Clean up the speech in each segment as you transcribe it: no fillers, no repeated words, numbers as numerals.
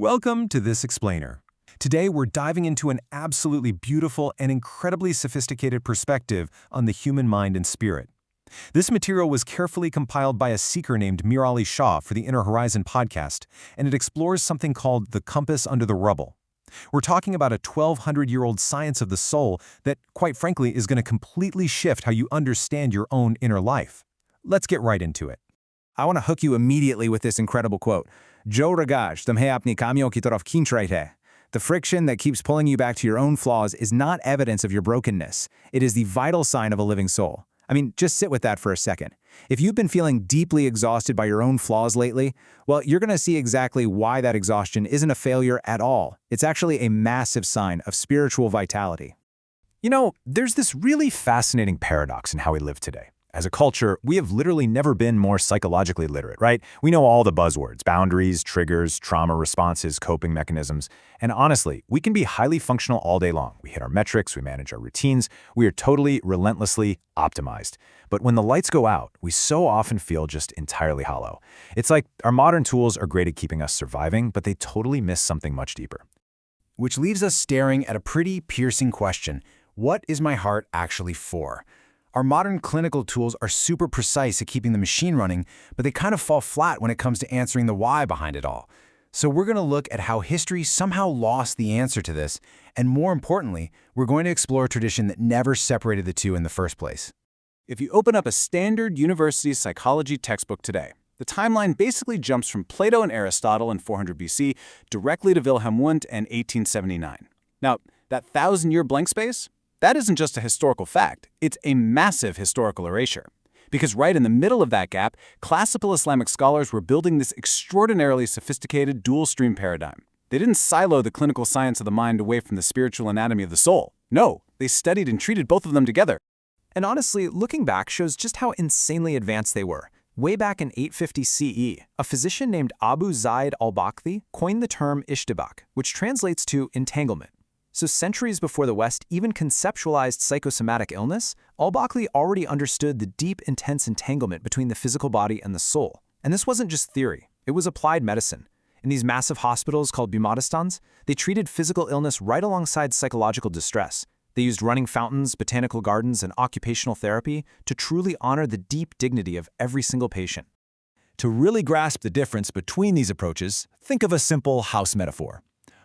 Welcome to This Explainer. Today we're diving into an absolutely beautiful and incredibly sophisticated perspective on the human mind and spirit. This material was carefully compiled by a seeker named Mirali Shah for the Inner Horizon podcast, and it explores something called the compass under the rubble. We're talking about a 1,200-year-old science of the soul that, quite frankly, is going to completely shift how you understand your own inner life. Let's get right into it. I want to hook you immediately with this incredible quote. Jo ragaj tumhe apni kamiyon ki taraf khinch rahe hai. The friction that keeps pulling you back to your own flaws is not evidence of your brokenness. It is the vital sign of a living soul. I mean, just sit with that for a second. If you've been feeling deeply exhausted by your own flaws lately, well, you're going to see exactly why that exhaustion isn't a failure at all. It's actually a massive sign of spiritual vitality. You know, there's this really fascinating paradox in how we live today. As a culture, we have literally never been more psychologically literate, right? We know all the buzzwords: boundaries, triggers, trauma responses, coping mechanisms. And honestly, we can be highly functional all day long. We hit our metrics, we manage our routines, we are totally, relentlessly optimized. But when the lights go out, we so often feel just entirely hollow. It's like our modern tools are great at keeping us surviving, but they totally miss something much deeper. Which leaves us staring at a pretty piercing question. What is my heart actually for? Our modern clinical tools are super precise at keeping the machine running, but they kind of fall flat when it comes to answering the why behind it all. So we're going to look at how history somehow lost the answer to this, and more importantly, we're going to explore a tradition that never separated the two in the first place. If you open up a standard university psychology textbook today, the timeline basically jumps from Plato and Aristotle in 400 BC directly to Wilhelm Wundt in 1879. Now, that 1,000-year blank space? That isn't just a historical fact, it's a massive historical erasure. Because right in the middle of that gap, classical Islamic scholars were building this extraordinarily sophisticated dual-stream paradigm. They didn't silo the clinical science of the mind away from the spiritual anatomy of the soul. No, they studied and treated both of them together. And honestly, looking back shows just how insanely advanced they were. Way back in 850 CE, a physician named Abu Zaid al-Bakhtī coined the term ishtibak, which translates to entanglement. So centuries before the West even conceptualized psychosomatic illness, al-Bakhtī already understood the deep, intense entanglement between the physical body and the soul. And this wasn't just theory, it was applied medicine. In these massive hospitals called bimadistans, they treated physical illness right alongside psychological distress. They used running fountains, botanical gardens, and occupational therapy to truly honor the deep dignity of every single patient. To really grasp the difference between these approaches, think of a simple house metaphor.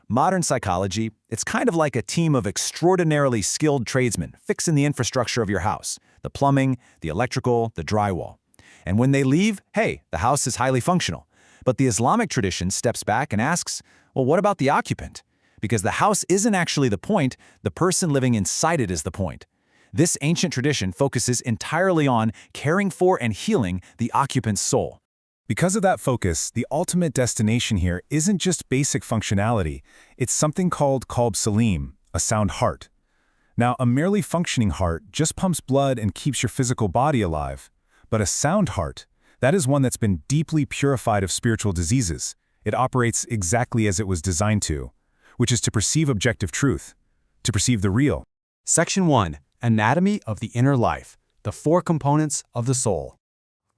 Modern psychology, it's kind of like a team of extraordinarily skilled tradesmen fixing the infrastructure of your house, the plumbing, the electrical, the drywall. And when they leave, hey, the house is highly functional. But the Islamic tradition steps back and asks, well, what about the occupant? Because the house isn't actually the point, the person living inside it is the point. This ancient tradition focuses entirely on caring for and healing the occupant's soul. Because of that focus, the ultimate destination here isn't just basic functionality, it's something called qalb salim, a sound heart. Now, a merely functioning heart just pumps blood and keeps your physical body alive. But a sound heart, that is one that's been deeply purified of spiritual diseases. It operates exactly as it was designed to, which is to perceive objective truth, to perceive the real. Section 1. Anatomy of the Inner Life, the 4 components of the soul.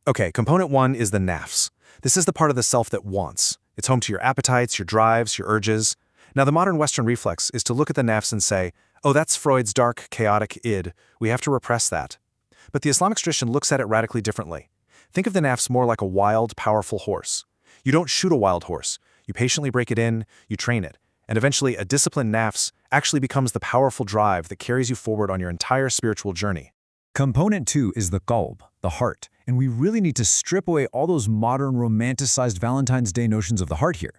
Okay, component 1 is the nafs. This is the part of the self that wants. It's home to your appetites, your drives, your urges. Now, the modern Western reflex is to look at the nafs and say, oh, that's Freud's dark, chaotic id. We have to repress that. But the Islamic tradition looks at it radically differently. Think of the nafs more like a wild, powerful horse. You don't shoot a wild horse. You patiently break it in, you train it. And eventually, a disciplined nafs actually becomes the powerful drive that carries you forward on your entire spiritual journey. Component 2 is the qalb, the heart, and we really need to strip away all those modern romanticized Valentine's Day notions of the heart here.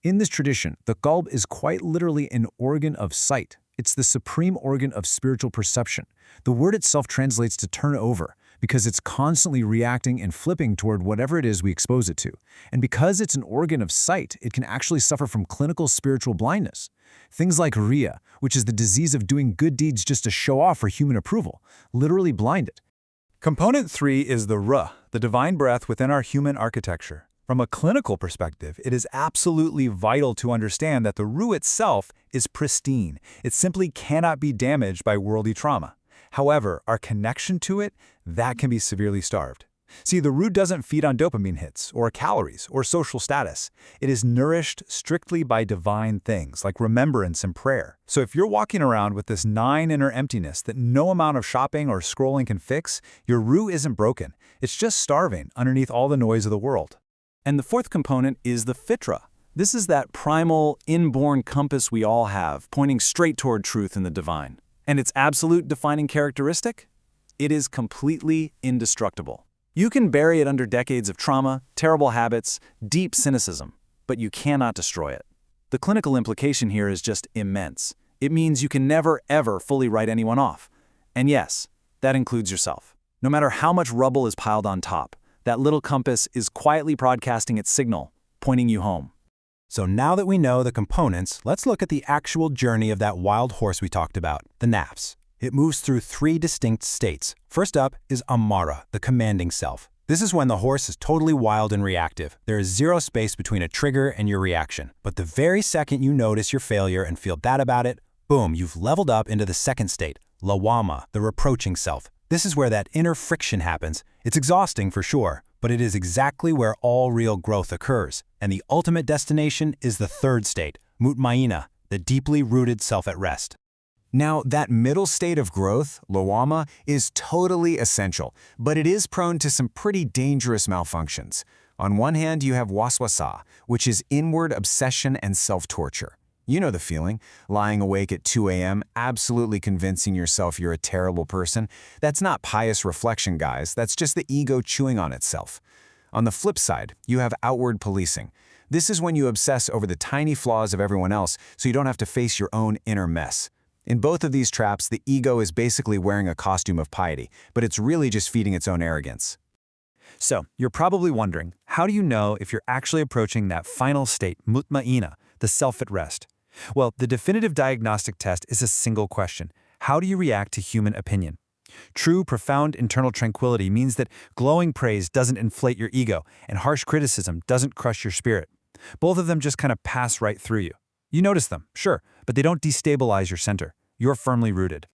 In this tradition, the qalb is quite literally an organ of sight. It's the supreme organ of spiritual perception. The word itself translates to turn over, because it's constantly reacting and flipping toward whatever it is we expose it to. And because it's an organ of sight, it can actually suffer from clinical spiritual blindness. Things like riya, which is the disease of doing good deeds just to show off for human approval, literally blind it. Component 3 is the ruh, the divine breath within our human architecture. From a clinical perspective, it is absolutely vital to understand that the ruh itself is pristine. It simply cannot be damaged by worldly trauma. However, our connection to it, that can be severely starved. See, the root doesn't feed on dopamine hits, or calories, or social status. It is nourished strictly by divine things, like remembrance and prayer. So if you're walking around with this 9 inner emptiness that no amount of shopping or scrolling can fix, your root isn't broken. It's just starving underneath all the noise of the world. And the fourth component is the fitra. This is that primal, inborn compass we all have, pointing straight toward truth and the divine. And its absolute defining characteristic? It is completely indestructible. You can bury it under decades of trauma, terrible habits, deep cynicism, but you cannot destroy it. The clinical implication here is just immense. It means you can never, ever fully write anyone off. And yes, that includes yourself. No matter how much rubble is piled on top, that little compass is quietly broadcasting its signal, pointing you home. So now that we know the components, let's look at the actual journey of that wild horse we talked about, the nafs. It moves through 3 distinct states. First up is Amara, the commanding self. This is when the horse is totally wild and reactive. There is 0 space between a trigger and your reaction. But the very second you notice your failure and feel bad about it, boom, you've leveled up into the second state, Lawama, the reproaching self. This is where that inner friction happens. It's exhausting for sure, but it is exactly where all real growth occurs. And the ultimate destination is the third state, Mutmaina, the deeply rooted self at rest. Now, that middle state of growth, Lawama, is totally essential, but it is prone to some pretty dangerous malfunctions. On one hand, you have waswasa, which is inward obsession and self-torture. You know the feeling, lying awake at 2 a.m., absolutely convincing yourself you're a terrible person. That's not pious reflection, guys. That's just the ego chewing on itself. On the flip side, you have outward policing. This is when you obsess over the tiny flaws of everyone else so you don't have to face your own inner mess. In both of these traps, the ego is basically wearing a costume of piety, but it's really just feeding its own arrogance. So, you're probably wondering, how do you know if you're actually approaching that final state, mutmaina, the self at rest? Well, the definitive diagnostic test is a single question. How do you react to human opinion? True, profound internal tranquility means that glowing praise doesn't inflate your ego, and harsh criticism doesn't crush your spirit. Both of them just kind of pass right through you. You notice them, sure, but they don't destabilize your center. You're firmly rooted.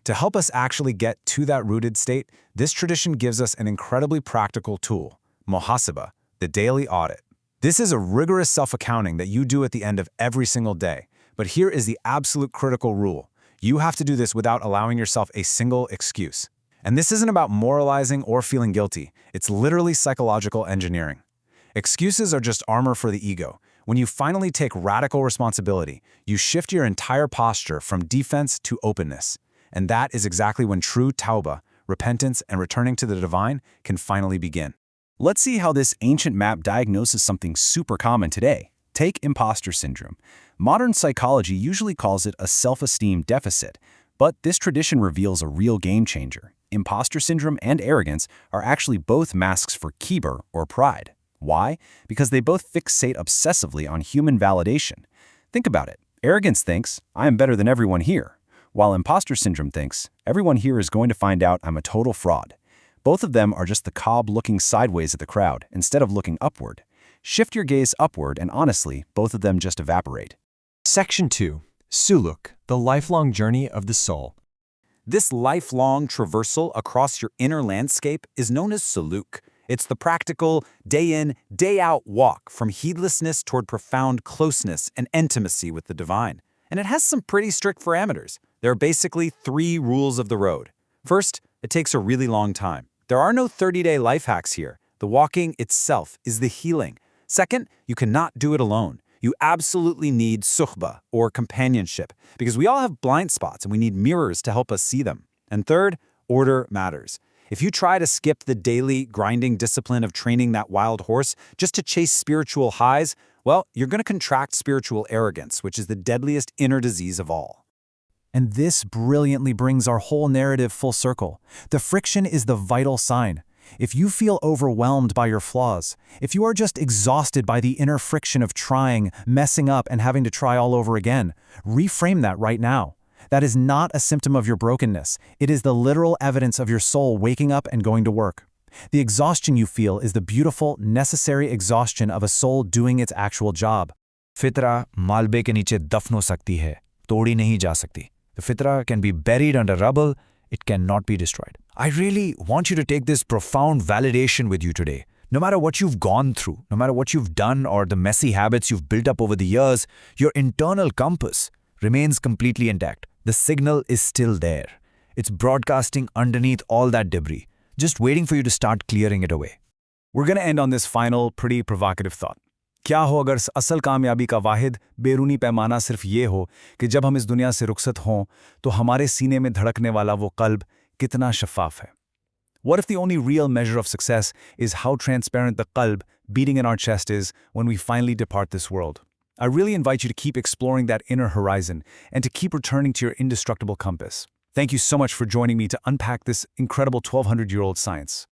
To help us actually get to that rooted state, this tradition gives us an incredibly practical tool, muhasaba, the daily audit. This is a rigorous self-accounting that you do at the end of every single day. But here is the absolute critical rule. You have to do this without allowing yourself a single excuse. And this isn't about moralizing or feeling guilty. It's literally psychological engineering. Excuses are just armor for the ego. When you finally take radical responsibility, you shift your entire posture from defense to openness. And that is exactly when true tauba, repentance, and returning to the divine can finally begin. Let's see how this ancient map diagnoses something super common today. Take imposter syndrome. Modern psychology usually calls it a self-esteem deficit, but this tradition reveals a real game changer. Imposter syndrome and arrogance are actually both masks for kibur, or pride. Why? Because they both fixate obsessively on human validation. Think about it. Arrogance thinks, I am better than everyone here, while imposter syndrome thinks, everyone here is going to find out I'm a total fraud. Both of them are just the cob looking sideways at the crowd instead of looking upward. Shift your gaze upward and honestly, both of them just evaporate. Section 2. Suluk, the lifelong journey of the soul. This lifelong traversal across your inner landscape is known as suluk. It's the practical, day-in, day-out walk from heedlessness toward profound closeness and intimacy with the divine. And it has some pretty strict parameters. There are basically 3 rules of the road. First, it takes a really long time. There are no 30-day life hacks here. The walking itself is the healing. Second, you cannot do it alone. You absolutely need suhba, or companionship, because we all have blind spots and we need mirrors to help us see them. And third, order matters. If you try to skip the daily grinding discipline of training that wild horse just to chase spiritual highs, well, you're going to contract spiritual arrogance, which is the deadliest inner disease of all. And this brilliantly brings our whole narrative full circle. The friction is the vital sign. If you feel overwhelmed by your flaws, if you are just exhausted by the inner friction of trying, messing up, and having to try all over again, reframe that right now. That is not a symptom of your brokenness. It is the literal evidence of your soul waking up and going to work. The exhaustion you feel is the beautiful, necessary exhaustion of a soul doing its actual job. फितरा मालबे के नीचे दफन हो सकती है, तोड़ी नहीं जा सकती. The fitra can be buried under rubble, It cannot be destroyed. I really want you to take this profound validation with you today. No matter what you've gone through, no matter what you've done or the messy habits you've built up over the years, your internal compass remains completely intact. The signal is still there. It's broadcasting underneath all that debris, just waiting for you to start clearing it away. We're going to end on this final, pretty provocative thought. क्या हो अगर असल कामयाबी का वाहिद बैरूनी पैमाना सिर्फ ये हो कि जब हम इस दुनिया से रुखसत हों तो हमारे सीने में धड़कने वाला वो कल्ब कितना शफ़ाफ है? What if the only real measure of success is how transparent the qalb beating in our chest is when we finally depart this world? I really invite you to keep exploring that inner horizon and to keep returning to your indestructible compass. Thank you so much for joining me to unpack this incredible 1200-year-old science.